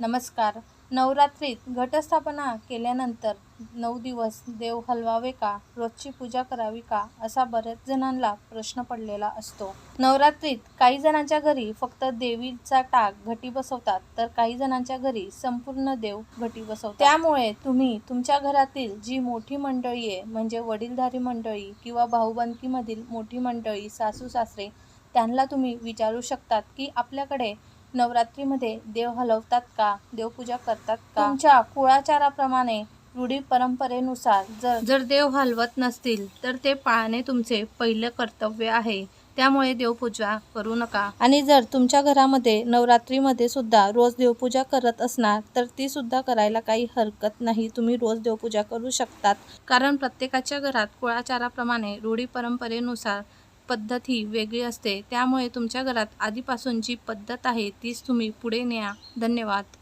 नमस्कार. नवरात्रीत घटस्थापना केल्यानंतर 9 दिवस देव हलवावे का? रोजची पूजा करावी का? असा बऱ्याच जणांना प्रश्न पडलेला असतो. नवरात्रीत काही जणांच्या घरी फक्त देवीचा टाक घटी बसवतात, तर काही जणांच्या घरी संपूर्ण देव घटी बसवतात. त्यामुळे तुम्ही तुमच्या घरातील जी मोठी मंडळी आहे, म्हणजे वडीलधारी मंडळी किंवा भाऊबंदकीमधील मोठी मंडळी, सासू-सासरे, त्यांना तुम्ही विचारू शकतात की आपल्याकडे नवरात्रीमध्ये देव हलवतात का? देवपूजा करतात का? तुमच्या कुळाचाराप्रमाणे, रूढी परंपरेनुसार जर देव हलवत नसतील, तर ते पाळणे तुमचे पहिलं कर्तव्य आहे. त्यामुळे देवपूजा करू नका. आणि जर तुमच्या घरामध्ये नवरात्रीमध्ये सुद्धा रोज देवपूजा करत असणार, तर ती सुद्धा करायला काही हरकत नाही. तुम्ही रोज देवपूजा करू शकतात. कारण प्रत्येकाच्या घरात कुळाचाराप्रमाणे, रूढी परंपरेनुसार पद्धत ही वेगळी असते. त्यामुळे तुमच्या घरात आधीपासून जी पद्धत आहे तीच तुम्ही पुढे न्या. धन्यवाद.